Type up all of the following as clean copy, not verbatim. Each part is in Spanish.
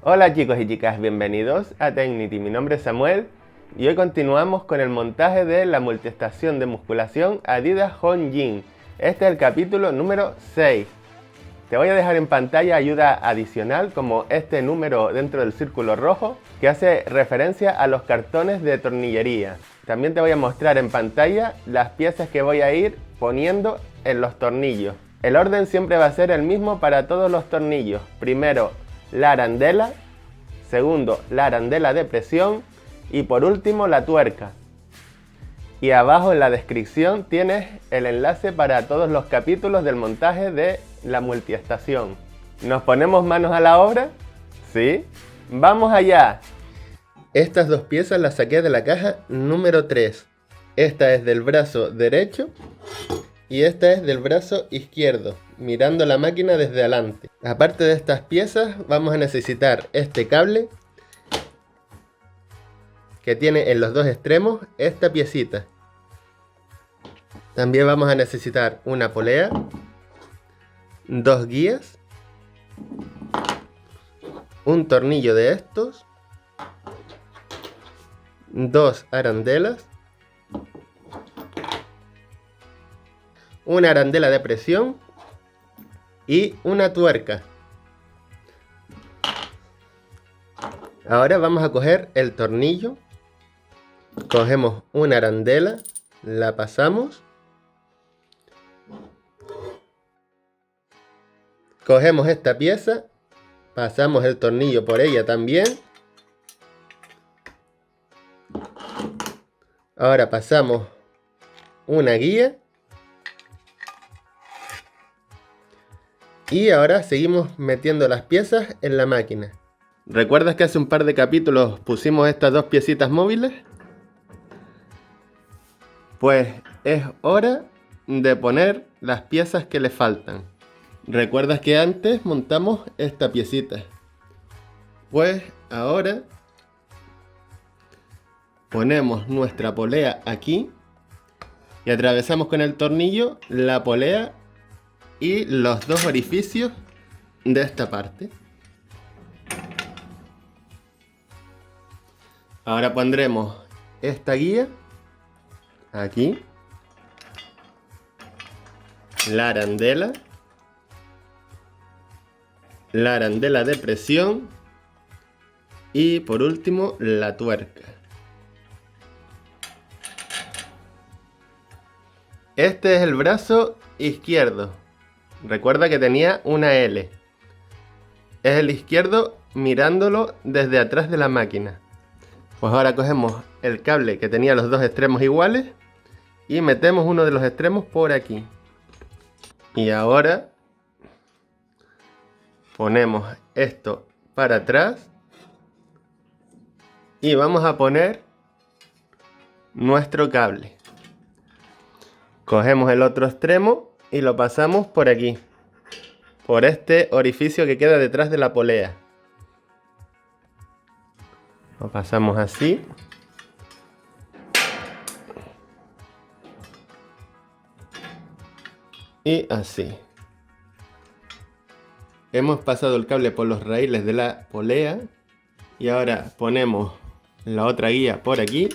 Hola chicos y chicas, bienvenidos a Tecnity. Mi nombre es Samuel y hoy continuamos con el montaje de la multiestación de musculación Adidas Hongyin. Este es el capítulo número 6. Te voy a dejar en pantalla ayuda adicional como este número dentro del círculo rojo que hace referencia a los cartones de tornillería. También te voy a mostrar en pantalla las piezas que voy a ir poniendo en los tornillos. El orden siempre va a ser el mismo para todos los tornillos. Primero la arandela, segundo la arandela de presión y por último la tuerca. Y abajo en la descripción tienes el enlace para todos los capítulos del montaje de la multiestación. ¿Nos ponemos manos a la obra? ¿Sí? ¡Vamos allá! Estas dos piezas las saqué de la caja número 3. Esta es del brazo derecho y esta es del brazo izquierdo, mirando la máquina desde adelante. Aparte de estas piezas, vamos a necesitar este cable que tiene en los dos extremos esta piecita. También vamos a necesitar una polea, dos guías, un tornillo de estos, dos arandelas, una arandela de presión y una tuerca. Ahora vamos a coger el tornillo, cogemos una arandela, la pasamos, cogemos esta pieza, pasamos el tornillo por ella también. Ahora pasamos una guía. Y ahora seguimos metiendo las piezas en la máquina. ¿Recuerdas que hace un par de capítulos pusimos estas dos piecitas móviles? Pues es hora de poner las piezas que le faltan. ¿Recuerdas que antes montamos esta piecita? Pues ahora ponemos nuestra polea aquí y atravesamos con el tornillo la polea y los dos orificios de esta parte. Ahora pondremos esta guía aquí, la arandela de presión y por último la tuerca. Este es el brazo izquierdo. Recuerda que tenía una L. Es el izquierdo mirándolo desde atrás de la máquina. Pues ahora cogemos el cable que tenía los dos extremos iguales y metemos uno de los extremos por aquí. Y ahora ponemos esto para atrás y vamos a poner nuestro cable. Cogemos el otro extremo y lo pasamos por aquí, por este orificio que queda detrás de la polea. Lo pasamos así. Y así. Hemos pasado el cable por los raíles de la polea. Y ahora ponemos la otra guía por aquí.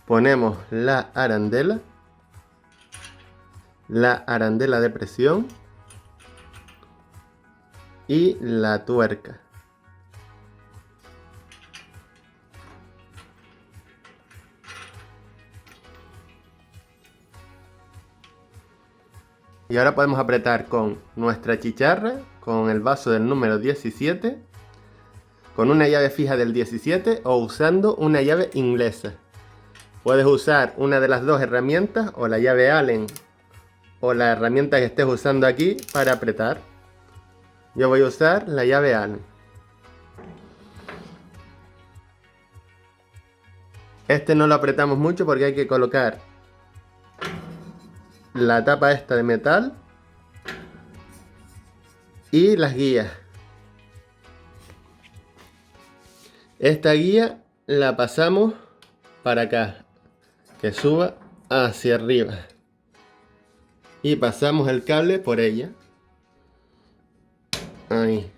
Ponemos la arandela de presión y la tuerca. Y ahora podemos apretar con nuestra chicharra, con el vaso del número 17, con una llave fija del 17 o usando una llave inglesa. Puedes usar una de las dos herramientas o la llave Allen o la herramienta que estés usando aquí para apretar. Yo voy a usar la llave Allen. Este no lo apretamos mucho porque hay que colocar la tapa esta de metal y las guías. Esta guía la pasamos para acá, que suba hacia arriba. Y pasamos el cable por ella. Ahí.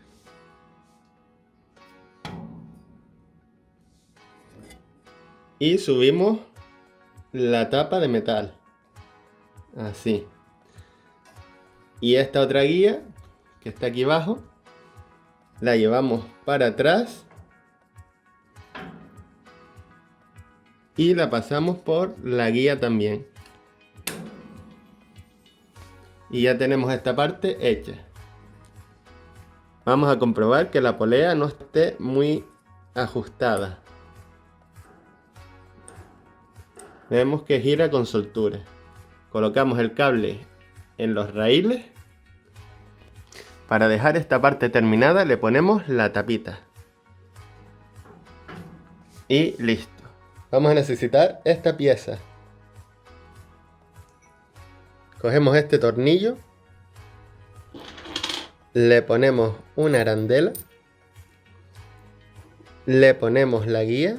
y subimos la tapa de metal, así. Y esta otra guía que está aquí abajo la llevamos para atrás y la pasamos por la guía también. Y ya tenemos esta parte hecha. Vamos a comprobar que la polea no esté muy ajustada. Vemos que gira con soltura. Colocamos el cable en los raíles. Para dejar esta parte terminada le ponemos la tapita. Y listo. Vamos a necesitar esta pieza. Cogemos este tornillo. Le ponemos una arandela. Le ponemos la guía.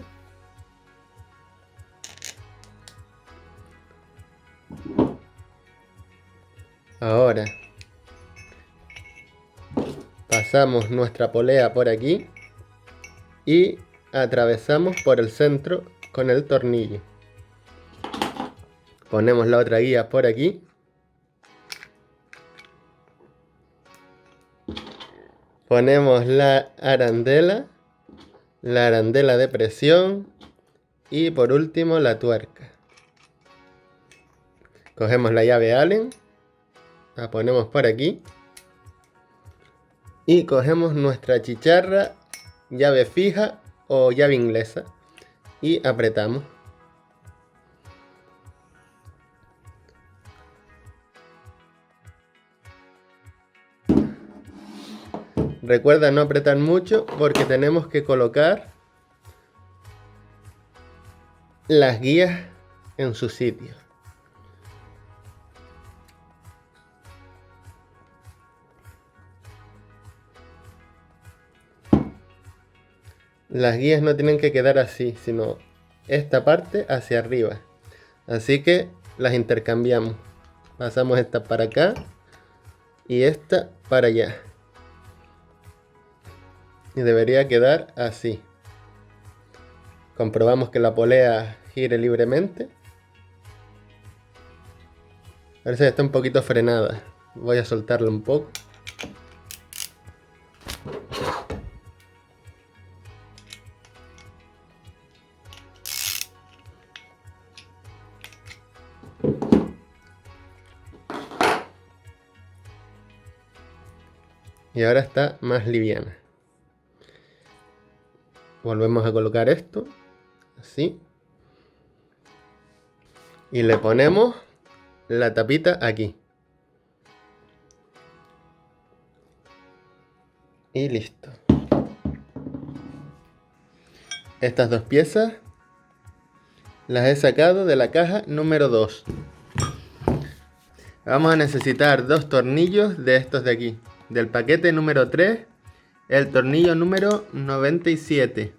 Ahora pasamos nuestra polea por aquí y atravesamos por el centro con el tornillo. Ponemos la otra guía por aquí. Ponemos la arandela de presión y por último la tuerca. Cogemos la llave Allen, la ponemos por aquí y cogemos nuestra chicharra, llave fija o llave inglesa y apretamos. Recuerda no apretar mucho porque tenemos que colocar las guías en su sitio. Las guías no tienen que quedar así, sino esta parte hacia arriba. Así que las intercambiamos. Pasamos esta para acá y esta para allá. Y debería quedar así. Comprobamos que la polea gire libremente. Parece que está un poquito frenada. Voy a soltarla un poco. Y ahora está más liviana. Volvemos a colocar esto, así. Y le ponemos la tapita aquí. Y listo. Estas dos piezas las he sacado de la caja número 2. Vamos a necesitar dos tornillos de estos de aquí. Del paquete número 3, el tornillo número 97.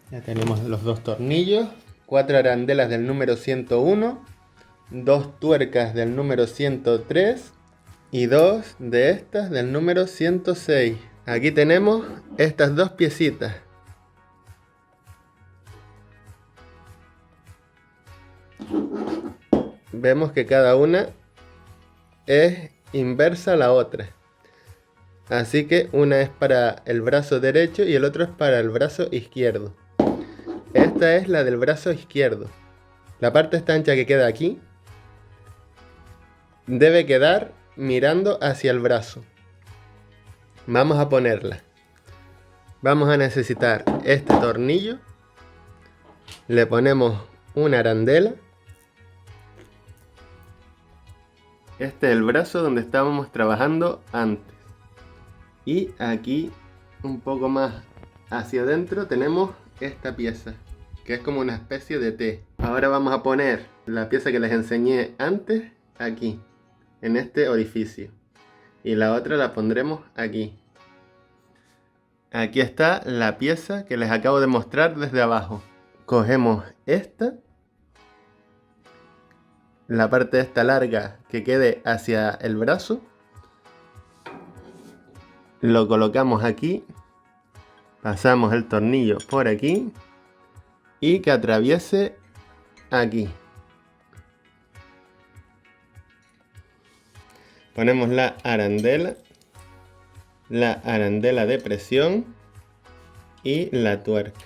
Ya tenemos los dos tornillos, 4 arandelas del número 101, 2 tuercas del número 103 y 2 de estas del número 106. Aquí tenemos estas dos piecitas. Vemos que cada una es inversa a la otra. Así que una es para el brazo derecho y el otro es para el brazo izquierdo. Esta es la del brazo izquierdo. La parte esta ancha que queda aquí debe quedar mirando hacia el brazo. Vamos a ponerla. Vamos a necesitar este tornillo. Le ponemos una arandela. Este es el brazo donde estábamos trabajando antes. Y aquí un poco más hacia adentro tenemos esta pieza, que es como una especie de T. Ahora vamos a poner la pieza que les enseñé antes aquí, en este orificio. Y la otra la pondremos aquí. Aquí está la pieza que les acabo de mostrar desde abajo. Cogemos esta, la parte de esta larga que quede hacia el brazo. Lo colocamos aquí, pasamos el tornillo por aquí y que atraviese aquí. Ponemos la arandela de presión y la tuerca.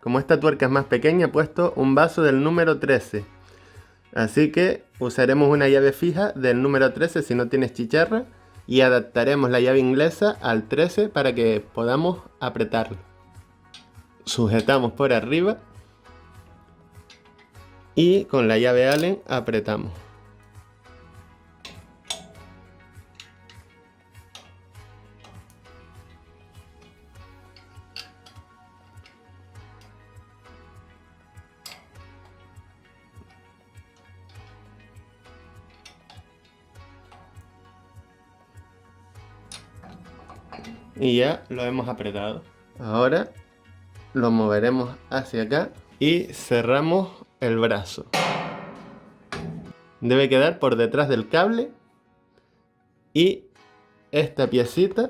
Como esta tuerca es más pequeña, he puesto un vaso del número 13. Así que usaremos una llave fija del número 13 si no tienes chicharra, y adaptaremos la llave inglesa al 13 para que podamos apretarlo. Sujetamos por arriba y con la llave Allen apretamos. Y ya lo hemos apretado. Ahora lo moveremos hacia acá y cerramos el brazo. Debe quedar por detrás del cable y esta piecita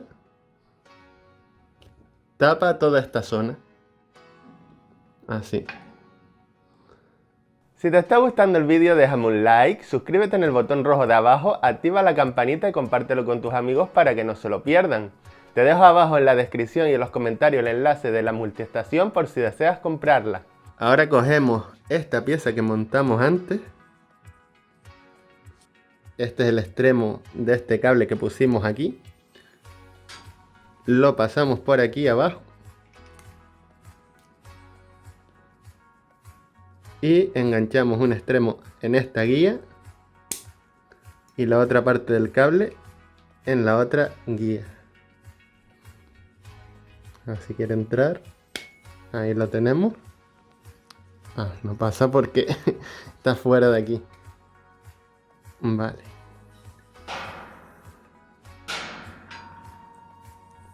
tapa toda esta zona. Así. Si te está gustando el vídeo, déjame un like, suscríbete en el botón rojo de abajo, activa la campanita y compártelo con tus amigos para que no se lo pierdan. Te dejo abajo en la descripción y en los comentarios el enlace de la multiestación por si deseas comprarla. Ahora cogemos esta pieza que montamos antes. Este es el extremo de este cable que pusimos aquí. Lo pasamos por aquí abajo. Y enganchamos un extremo en esta guía y la otra parte del cable en la otra guía. Así quiere entrar. Ahí lo tenemos. No pasa porque está fuera de aquí. Vale.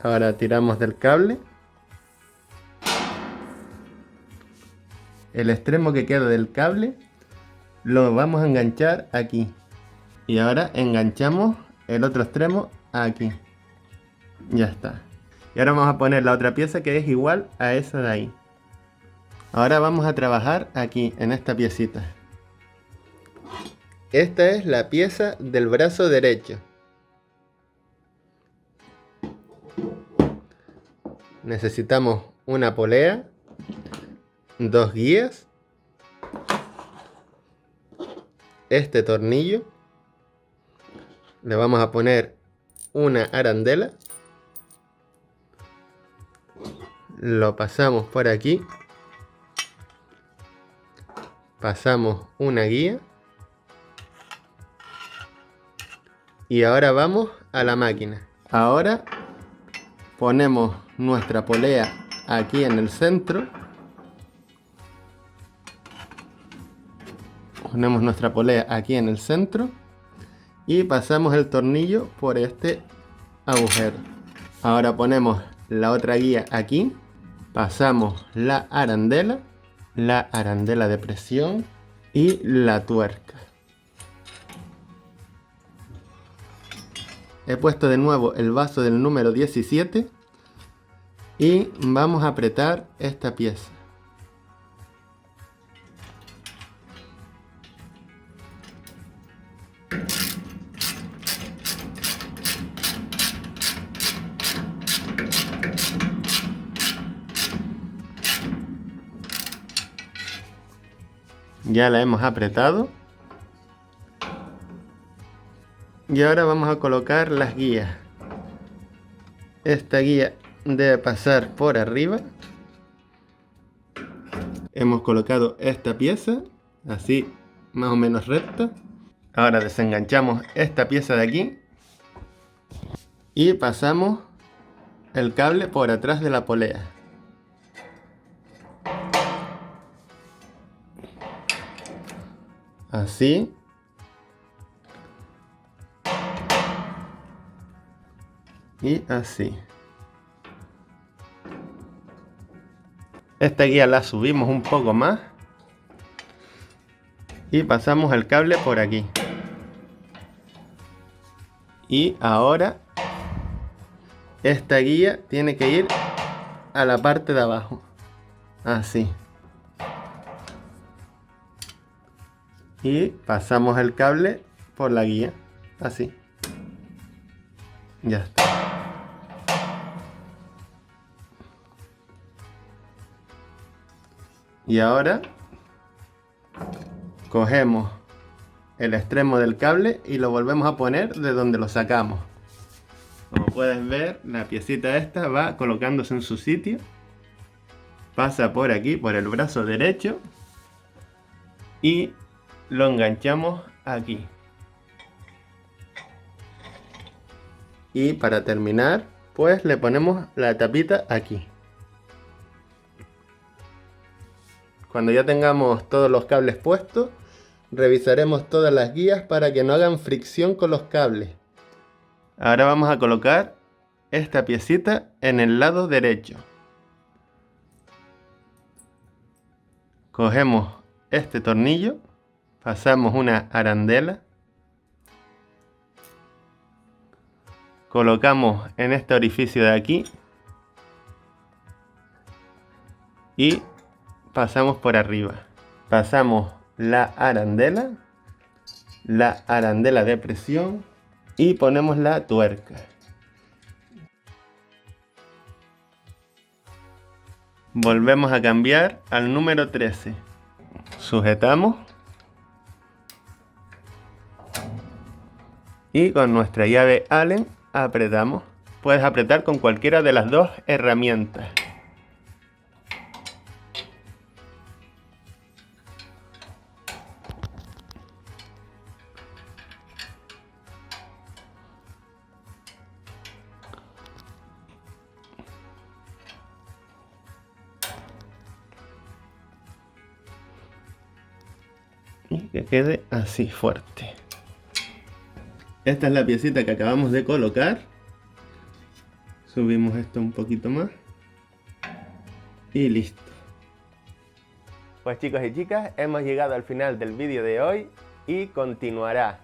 Ahora tiramos del cable. El extremo que queda del cable lo vamos a enganchar aquí. Y ahora enganchamos el otro extremo aquí. Ya está. Y ahora vamos a poner la otra pieza que es igual a esa de ahí. Ahora vamos a trabajar aquí en esta piecita. Esta es la pieza del brazo derecho. Necesitamos una polea, dos guías, este tornillo, le vamos a poner una arandela, lo pasamos por aquí, pasamos una guía y ahora vamos a la máquina. Ahora ponemos nuestra polea aquí en el centro. Ponemos nuestra polea aquí en el centro y pasamos el tornillo por este agujero. Ahora ponemos la otra guía aquí, pasamos la arandela de presión y la tuerca. He puesto de nuevo el vaso del número 17 y vamos a apretar esta pieza. Ya la hemos apretado. Y ahora vamos a colocar las guías. Esta guía debe pasar por arriba. Hemos colocado esta pieza, así más o menos recta. Ahora desenganchamos esta pieza de aquí. Y pasamos el cable por atrás de la polea. Así. Y así. Esta guía la subimos un poco más. Y pasamos el cable por aquí. Y ahora esta guía tiene que ir a la parte de abajo. Así. Y pasamos el cable por la guía. Así. Ya está. Y ahora cogemos el extremo del cable y lo volvemos a poner de donde lo sacamos. Como pueden ver, la piecita esta va colocándose en su sitio. Pasa por aquí, por el brazo derecho. Y lo enganchamos aquí. Y para terminar, pues le ponemos la tapita aquí. Cuando ya tengamos todos los cables puestos, revisaremos todas las guías para que no hagan fricción con los cables. Ahora vamos a colocar esta piecita en el lado derecho. Cogemos este tornillo, pasamos una arandela, colocamos en este orificio de aquí y pasamos por arriba. Pasamos la arandela de presión y ponemos la tuerca. Volvemos a cambiar al número 13. Sujetamos y con nuestra llave Allen apretamos. Puedes apretar con cualquiera de las dos herramientas. Y que quede así fuerte. Esta es la piecita que acabamos de colocar. Subimos esto un poquito más. Y listo. Pues chicos y chicas, hemos llegado al final del vídeo de hoy y continuará.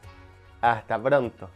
Hasta pronto.